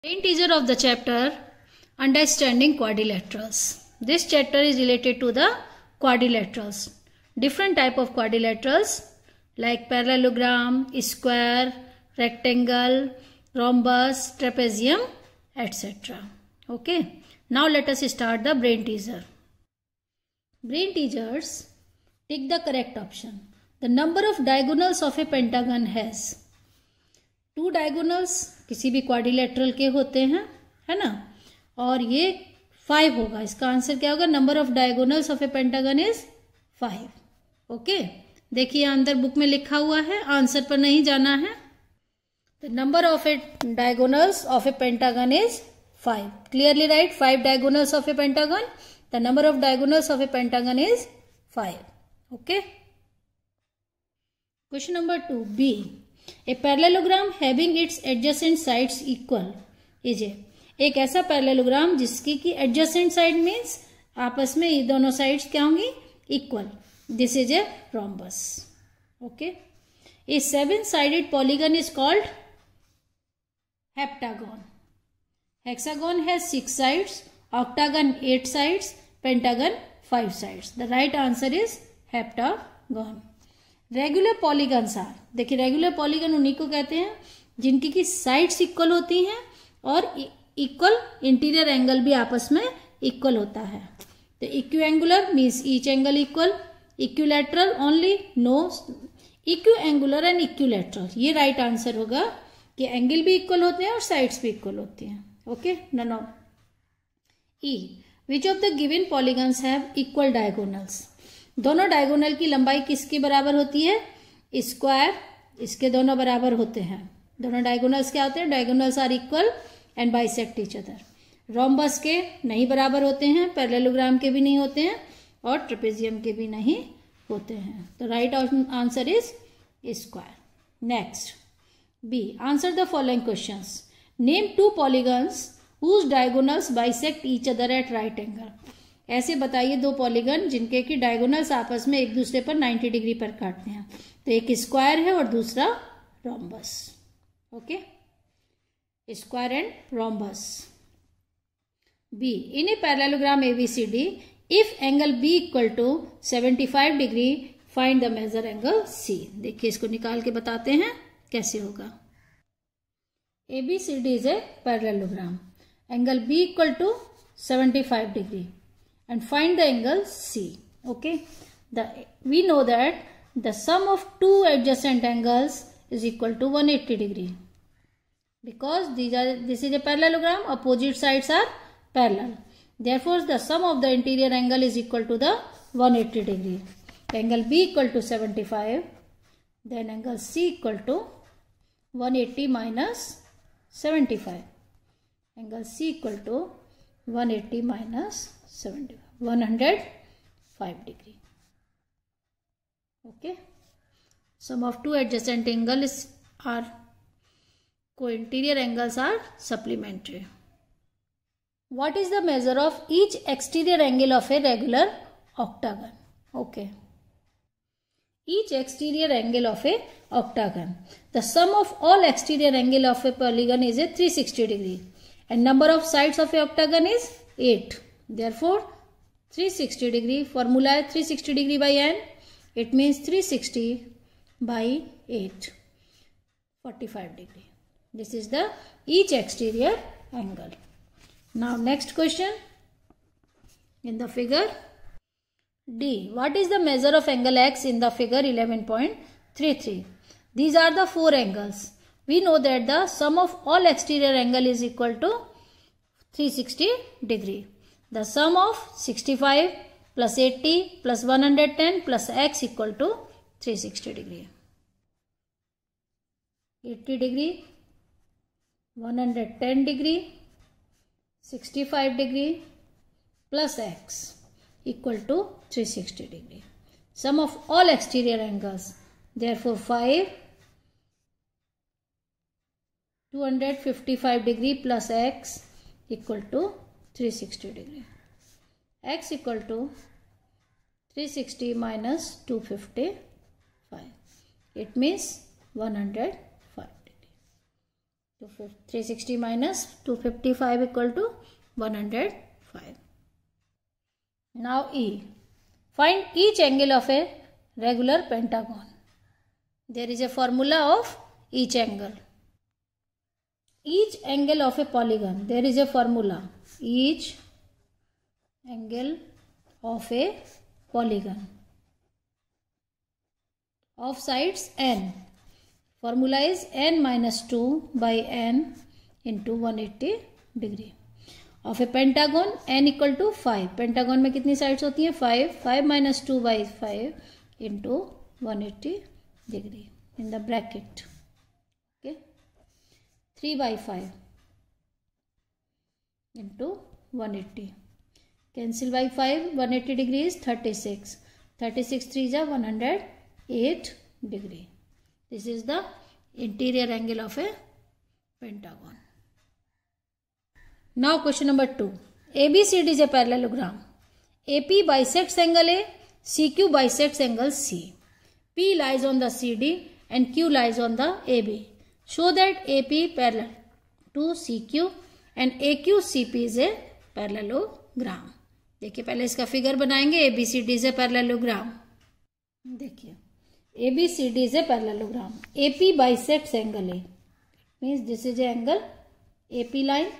Main teaser of the chapter Understanding Quadrilaterals. This chapter is related to the quadrilaterals. Different type of quadrilaterals like parallelogram, square, rectangle, rhombus, trapezium, etc. Okay. Now let us start the brain teaser. Brain teasers, take the correct option. The number of diagonals of a pentagon has 2 diagonals किसी भी quadrilateral के होते हैं, है ना, और ये 5 होगा. इसका आंसर क्या होगा? Number of diagonals of a pentagon is 5. Okay, देखिए अंदर बुक में लिखा हुआ है, आंसर पर नहीं जाना है. The number of a diagonals of a pentagon is 5. Clearly right, 5 diagonals of a pentagon. The number of diagonals of a pentagon is 5. Okay. Question number 2 B. A parallelogram having its adjacent sides equal is a. एक ऐसा parallelogram जिसकी की adjacent side means आपस में ये दोनों sides क्या होंगी? Equal. This is a rhombus. Okay. A 7-sided polygon is called heptagon. Hexagon has 6 sides, octagon 8 sides, pentagon 5 sides. The right answer is heptagon. Regular polygons are. देखिए regular polygon उन्हीं को कहते हैं जिनकी की साइड्स इक्वल होती हैं और इक्वल इंटीरियर एंगल भी आपस में इक्वल होता है. तो equiangular means each angle equal, equilateral only no. Equiangular and equilateral ये राइट आंसर होगा कि एंगल भी इक्वल होते हैं और साइड्स भी इक्वल होती हैं. Okay. None of. E. Which of the given polygons have equal diagonals. दोनों डायगोनल की लंबाई किसके बराबर होती है? स्क्वायर इसके दोनों बराबर होते हैं. दोनों डायगोनल्स क्या होते हैं? Diagonals are equal and bisect each other. Rhombus के नहीं बराबर होते हैं, पैरेललोग्राम के भी नहीं होते हैं और ट्रेपेजियम के भी नहीं होते हैं. तो right answer is square. Next B. Answer the following questions. Name 2 polygons whose diagonals bisect each other at right angle. ऐसे बताइए 2 पॉलीगन जिनके की डायगोनल्स आपस में एक दूसरे पर 90 डिग्री पर काटते हैं. तो एक स्क्वायर है और दूसरा rhombus. Okay. Square and rhombus. B. In a parallelogram ABCD if angle B equal to 75 degree find the measure angle C. देखिए इसको निकाल के बताते हैं कैसे होगा. ABCD is a parallelogram. Angle B equal to 75 degree and find the angle C. Okay. We know that the sum of 2 adjacent angles is equal to 180 degree. Because this is a parallelogram, opposite sides are parallel. Therefore, the sum of the interior angle is equal to the 180 degree. Angle B equal to 75. Then angle C equal to 180 minus 75. Angle C equal to 180 minus 75. 105 degree. Okay. Sum of 2 adjacent angles are co-interior angles are supplementary. What is the measure of each exterior angle of a regular octagon? Okay. Each exterior angle of a octagon. The sum of all exterior angle of a polygon is a 360 degree. And number of sides of a octagon is 8. Therefore, 360 degree formula है 360 degree by n. It means 360 by 8. 45 degree. This is the each exterior angle. Now next question. In the figure D. What is the measure of angle X in the figure 11.33? These are the 4 angles. We know that the sum of all exterior angle is equal to 360 degree. The sum of 65 plus 80 plus 110 plus x equal to 360 degree. 80 degree, 110 degree, 65 degree plus x equal to 360 degree. Sum of all exterior angles. Therefore 5, 255 degree plus x equal to 360 degree. X equal to 360 minus 255. It means 105 degree. 360 minus 255 equal to 105. Now E. Find each angle of a regular pentagon. There is a formula of each angle. Each angle of a polygon. There is a formula. Each angle of a polygon of sides n. Formula is n minus 2 by n into 180 degree. Of a pentagon n equal to 5. Pentagon में कितनी sides होती हैं? 5. 5 minus 2 by 5 into 180 degree in the bracket. Okay. 3 by 5 into 180. Cancel by 5. 180 degree is 36. 36 3 is 108 degree. This is the interior angle of a pentagon. Now question number 2. ABCD is a parallelogram. AP bisects angle A, CQ bisects angle C. P lies on the CD and Q lies on the AB. Show that AP parallel to CQ and AQ CP is a parallelogram. देखिए पहले इसका figure बनाएंगे. ABCD is a parallelogram. देखिए ABCD is a parallelogram. AP bisects angle A. Means this is a angle AP line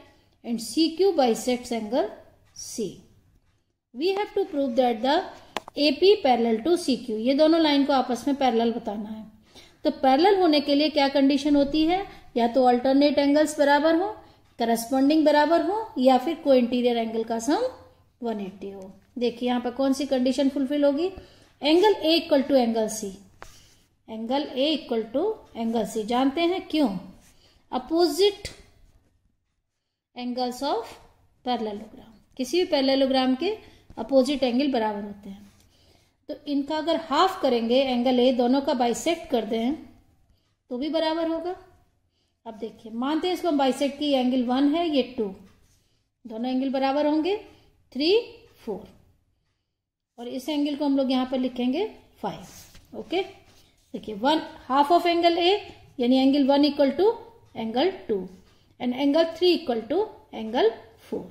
and CQ bisects angle C. We have to prove that the AP parallel to CQ. ये दोनों line को आपस में parallel बताना है. तो parallel होने के लिए क्या कंडीशन होती है? या तो अल्टरनेट एंगल्स बराबर हो, करस्पॉन्डिंग बराबर हो, या फिर को इंटीरियर एंगल का सम 180 हो. देखिए यहाँ पर कौन सी कंडीशन फुलफिल होगी? Angle A equal to angle C. Angle A equal to angle C जानते हैं क्यों? Opposite angles of parallelogram. किसी भी पैरेललोग्राम के अपोजिट एंगल बराबर होते हैं. तो इनका अगर हाफ करेंगे एंगल ए, दोनों का बाइसेक्ट कर दें तो भी बराबर होगा. अब देखिए मानते हैं इसको हम बाइसेक्ट की. एंगल 1 है, ये 2. दोनों एंगल बराबर होंगे 3, 4. और इस एंगल को हम लोग यहाँ पर लिखेंगे 5. ओके. देखिए 1 हाफ ऑफ एंगल ए यानी angle 1 equal to angle 2 and angle 3 equal to angle 4.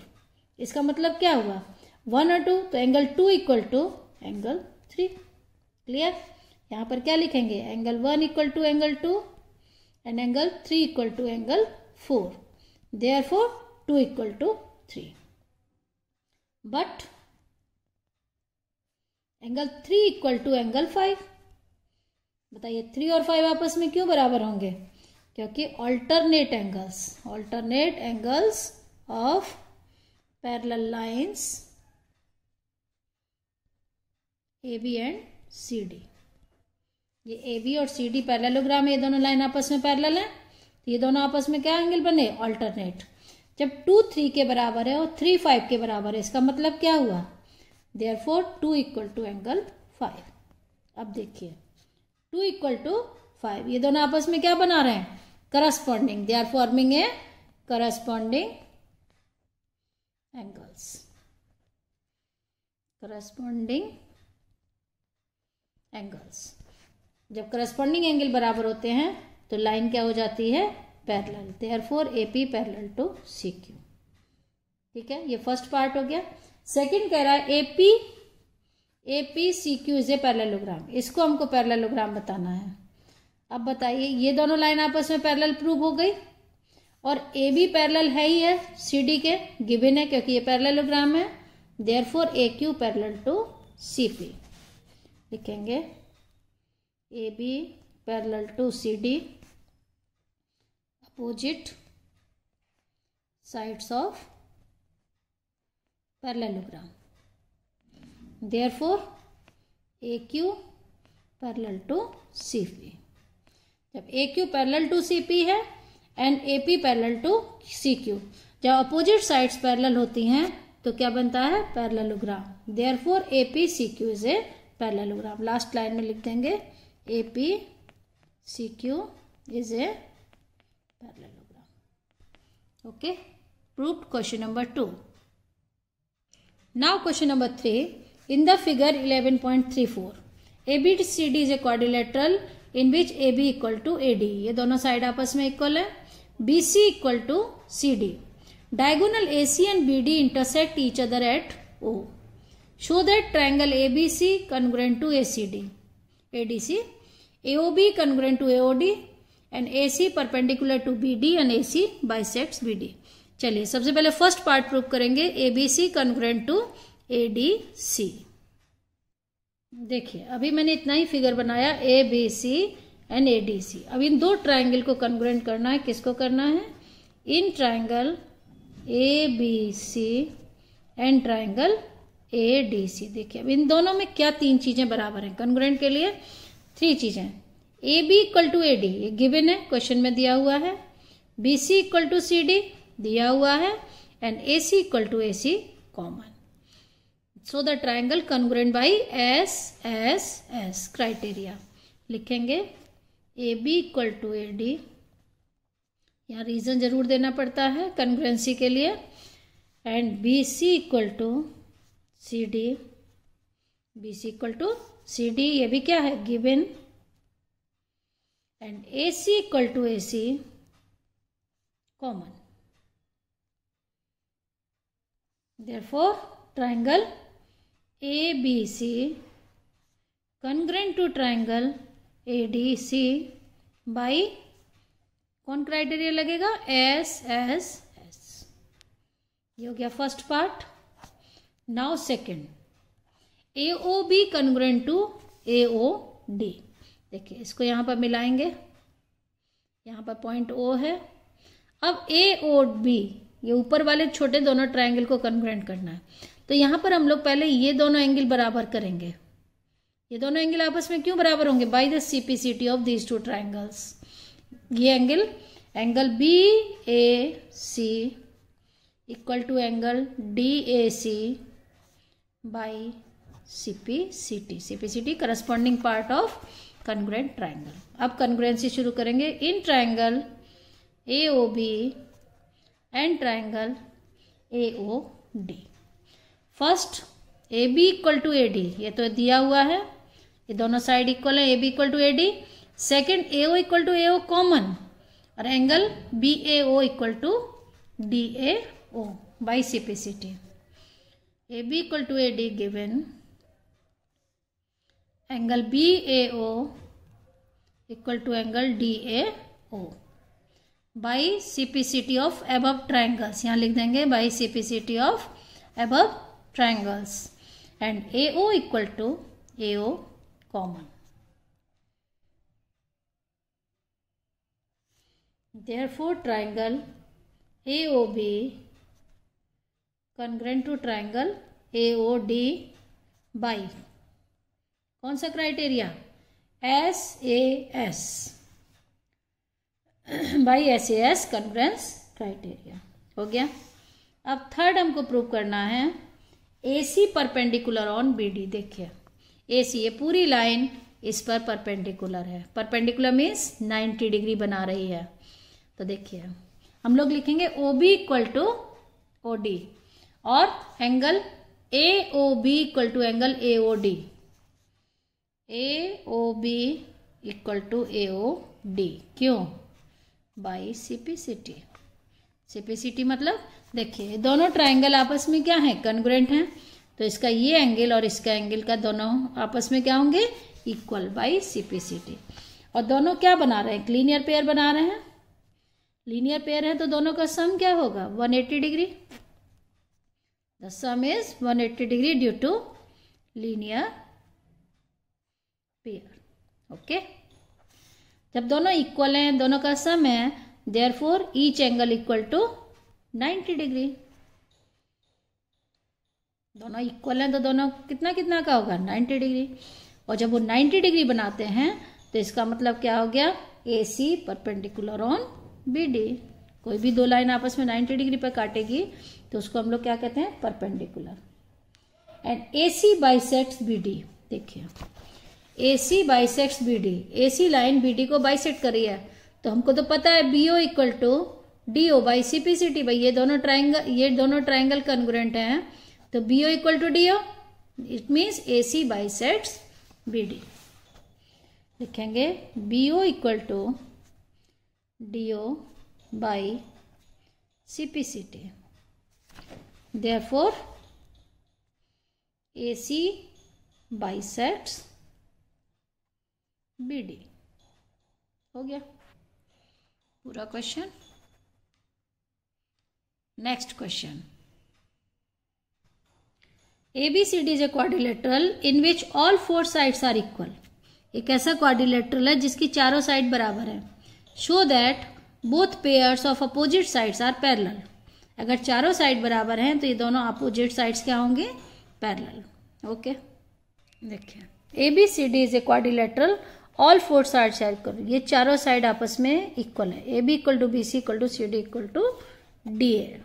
इसका मतलब क्या हुआ? 1 और 2 तो angle 2 equal to angle 3. Clear? यहाँ पर क्या लिखेंगे? Angle 1 equal to angle 2 and angle 3 equal to angle 4. Therefore 2 equal to 3. But angle 3 equal to angle 5. बताइए 3 और 5 आपस में क्यों बराबर होंगे? क्योंकि alternate angles of parallel lines AB and CD. ये AB और CD पैरेललोग्राम है. ये दोनों लाइन आपस में पैरेलल है. ये दोनों आपस में क्या एंगल बने? अल्टरनेट. जब 2 3 के बराबर है और 3 5 के बराबर है, इसका मतलब क्या हुआ? Therefore 2 equal to angle 5. अब देखिए 2 इक्वल टू 5. ये दोनों आपस में क्या बना रहे हैं? Corresponding. They are forming a corresponding angles. Corresponding angles. जब करस्पॉन्डिंग एंगल बराबर होते हैं तो लाइन क्या हो जाती है? Parallel. Therefore AP parallel to CQ. ठीक है, ये फर्स्ट पार्ट हो गया. सेकंड कह रहा है AP CQ is a parallelogram. इसको हमको पैरेललोग्राम बताना है. अब बताइए ये दोनों लाइन आपस में पैरेलल प्रूव हो गई और AB पैरेलल है ही है CD के, गिवन है क्योंकि ये पैरेललोग्राम है. Therefore AQ parallel to CP. लिखेंगे AB parallel to CD, opposite sides of parallelogram. Therefore, AQ parallel to CP. जब AQ पैरेलल टू CP है and AP parallel to CQ, जब अपोजिट साइड्स पैरेलल होती हैं तो क्या बनता है? Parallelogram. Therefore, AP CQ is a parallelogram. Last line में लिख देंगे AP CQ is a parallelogram. Okay, proved. Question number 2. Now question number 3. In the figure 11.34, ABCD is a quadrilateral in which AB equal to AD. ये दोनों side आपस में equal है. BC equal to CD. Diagonal AC and BD intersect each other at O. Show that triangle ABC congruent to ADC, AOB congruent to AOD and AC perpendicular to BD and AC bisects BD. चलिए सबसे पहले first part prove करेंगे, ABC congruent to ADC. देखिए अभी मैंने इतना ही figure बनाया, ABC and ADC. अब इन दो ट्राइंगल को कन्ग्रुएंट करना है. किसको करना है? इन triangle ABC and triangle ADC. देखिए अब इन दोनों में क्या तीन चीजें बराबर हैं कन्ग्रुएंट के लिए? थ्री चीजें. AB इक्वल टू AD ये गिवन है, क्वेश्चन में दिया हुआ है. BC इक्वल टू CD दिया हुआ है and AC equal to AC common. So the triangle congruent by S criteria. लिखेंगे AB इक्वल टू AD, यहाँ रीजन जरूर देना पड़ता है कन्ग्रुएंसी के लिए, and BC equal to CD, BC equal to CD ये भी क्या है? Given, and AC equal to AC common. Therefore triangle ABC congruent to triangle ADC by कौन क्राइटेरिया लगेगा? S. ये हो गया first part. Now second, AOB congruent to AOD. देखिए इसको यहां पर मिलाएंगे, यहां पर पॉइंट O है. अब AOB ये ऊपर वाले छोटे दोनों ट्राइंगल को कन्ग्रुएंट करना है. तो यहां पर हम लोग पहले ये दोनों एंगल बराबर करेंगे. ये दोनों एंगल आपस में क्यों बराबर होंगे? By the CPCT of these two triangles. ये angle BAC equal to angle DAC by CPCT corresponding part of congruent triangle. अब कन्ग्रुएंसी शुरू करेंगे. In triangle AOB and triangle AOD. First AB equal to AD ये तो दिया हुआ है, ये दोनों साइड इक्वल है. AB equal to AD. Second AO equal to AO common, और angle BAO equal to DAO by CPCT. AB equal to AD given, angle BAO equal to angle DAO by CPCT of above triangles. यहाँ लिख देंगे by CPCT of above triangles, and AO equal to AO common. Therefore triangle AOB congruent to triangle AOD by कौन सा criteria? SAS by SAS congruence criteria. हो गया. अब third हमको prove करना है AC परपेंडिकुलर ऑन BD. देखिए AC ये पूरी लाइन इस पर परपेंडिकुलर है. परपेंडिकुलर मीन्स 90 डिग्री बना रही है. तो देखिए हम लोग लिखेंगे OB इक्वल टू OD और angle AOB equal to angle AOD. AOB equal to AOD क्यों? बाई CPCT मतलब देखिए दोनों ट्राइंगल आपस में क्या है? कन्ग्रुएंट हैं. तो इसका ये एंगल और इसका एंगल का दोनों आपस में क्या होंगे? Equal by CPCT. और दोनों क्या बना रहे हैं? लीनियर पेयर बना रहे हैं. लीनियर पेयर है तो दोनों का सम क्या होगा? 180 degree. The sum is 180 degree due to linear pair. Okay. जब दोनों इक्वल हैं, दोनों का सम है, therefore each angle equal to 90 degree. दोनों इक्वल हैं तो दोनों कितना का होगा? 90 डिग्री. और जब वो 90 डिग्री बनाते हैं तो इसका मतलब क्या हो गया? AC perpendicular on BD. कोई भी दो लाइन आपस में 90 डिग्री पर काटेगी तो उसको हम लोग क्या कहते हैं? Perpendicular. And AC bisects BD. देखिए AC bisects BD. AC line BD को बाइसेक्ट कर रही है, तो हमको तो पता है BO equal to DO by CPCT. भाई ये दोनों ट्राइंगल कन्ग्रुएंट हैं, तो BO equal to DO. It means AC bisects BD. लिखेंगे BO equal to DO by CPCT. Therefore, AC bisects BD. हो गया पूरा question. Next question. ABCD is a quadrilateral in which all four sides are equal. एक ऐसा quadrilateral है जिसकी चारों side बराबर है. Show that both pairs of opposite sides are parallel. अगर चारों साइड बराबर हैं तो ये दोनों अपोजिट साइड्स क्या होंगे? पैरेलल. ओके देखिए, ABCD is a quadrilateral, all four sides are equal. ये चारों साइड आपस में इक्वल है. AB equal to BC equal to CD equal to DA.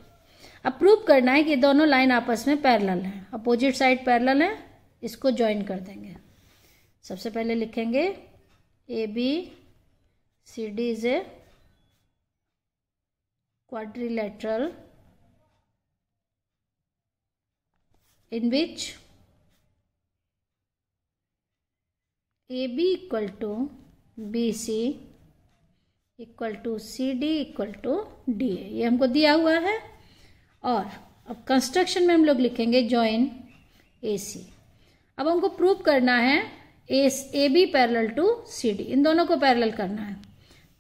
अब प्रूव करना है कि दोनों लाइन आपस में पैरेलल हैं, अपोजिट साइड पैरेलल है. इसको ज्वाइन कर देंगे. सबसे पहले लिखेंगे ABCD is a quadrilateral in which AB equal to BC equal to CD equal to DA. ये हमको दिया हुआ है. और अब कंस्ट्रक्शन में हम लोग लिखेंगे जॉइन AC. अब हमको प्रूव करना है AB पैरेलल टू CD. इन दोनों को पैरेलल करना है.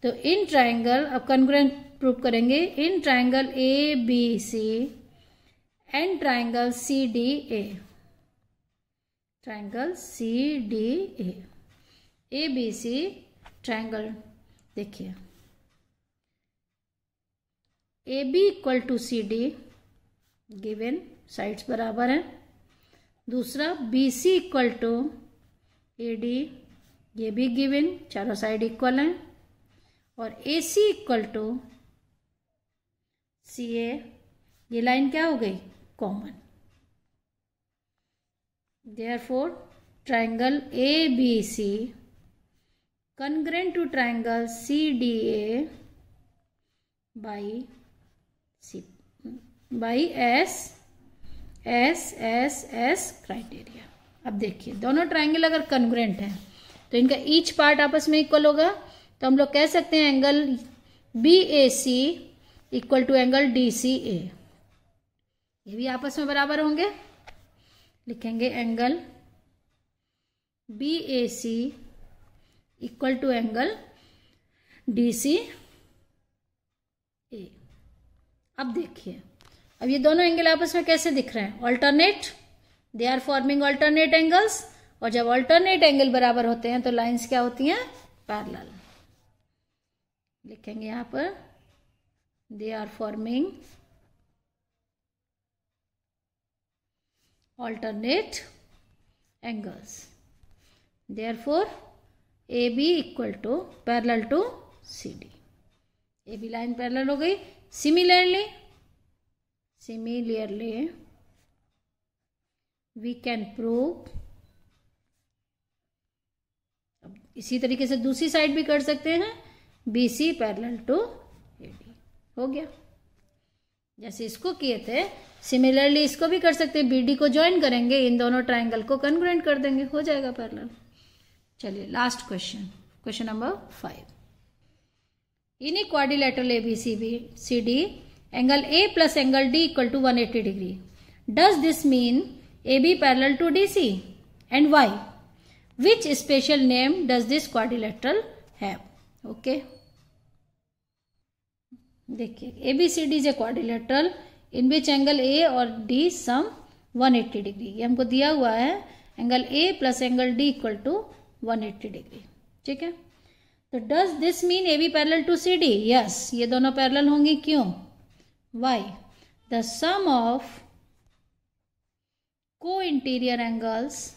तो इन ट्राइंगल, अब कॉन्ग्रुएंट प्रूव करेंगे. In triangle ABC and triangle CDA. Triangle CDA, ABC triangle. देखिए AB equal to CD given, sides बराबर हैं. दूसरा BC इक्वल टू AD, ये भी गिवन, चारों साइड इक्वल हैं. और AC इक्वल टू CA, ये लाइन क्या हो गई? Common. Therefore, triangle ABC congruent to triangle CDA by S criteria. अब देखिए, दोनों ट्राइंगल अगर कन्ग्रेंट हैं तो इनका ईच पार्ट आपस में इक्वल होगा. तो हम लोग कह सकते हैं angle BAC equal to angle DCA. ये भी आपस में बराबर होंगे. लिखेंगे angle BAC equal to angle DCA. अब देखिए, अब ये दोनों एंगल आपस में कैसे दिख रहे हैं? Alternate. They are forming alternate angles. और जब ऑल्टरनेट एंगल बराबर होते हैं तो लाइंस क्या होती हैं? पैरेलल. लिखेंगे यहां पर they are forming alternate angles. Therefore, AB equal to parallel to CD. AB line parallel हो गई. Similarly, we can prove. अब इसी तरीके से दूसरी साइड भी कर सकते हैं. BC parallel to AD. हो गया. जैसे इसको किए थे, सिमिलरली इसको भी कर सकते हैं. BD को ज्वाइन करेंगे, इन दोनों ट्राइंगल को कन्ग्रुएंट कर देंगे, हो जाएगा पैरेलल. चलिए last question, question number 5. In a quadrilateral ABCD angle A plus angle D equal to 180 degree. Does this mean AB parallel to DC and why? Which special name does this quadrilateral have? Okay देखिए, ABCD is a quadrilateral in which angle A और D sum 180 degree. ये हमको दिया हुआ है angle A plus angle D equal to 180 degree. ठीक है. तो does this mean AB parallel to CD? Yes, ये दोनों पैरेलल होंगी. क्यों? वाई? द सम ऑफ को interior angles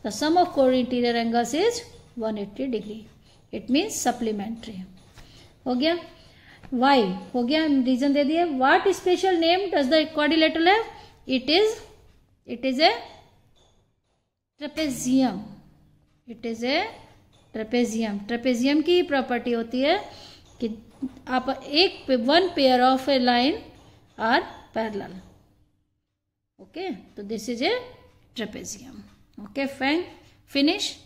the sum of co-interior angles is 180 degree. It means supplementary. हो गया. Why? हो गया, रीजन दे दिए. What special name does the quadrilateral have? It is a trapezium. It is a trapezium. Trapezium की property होती है कि आप one pair of a line are parallel. Okay, तो this is a trapezium. Okay, fine. Finish.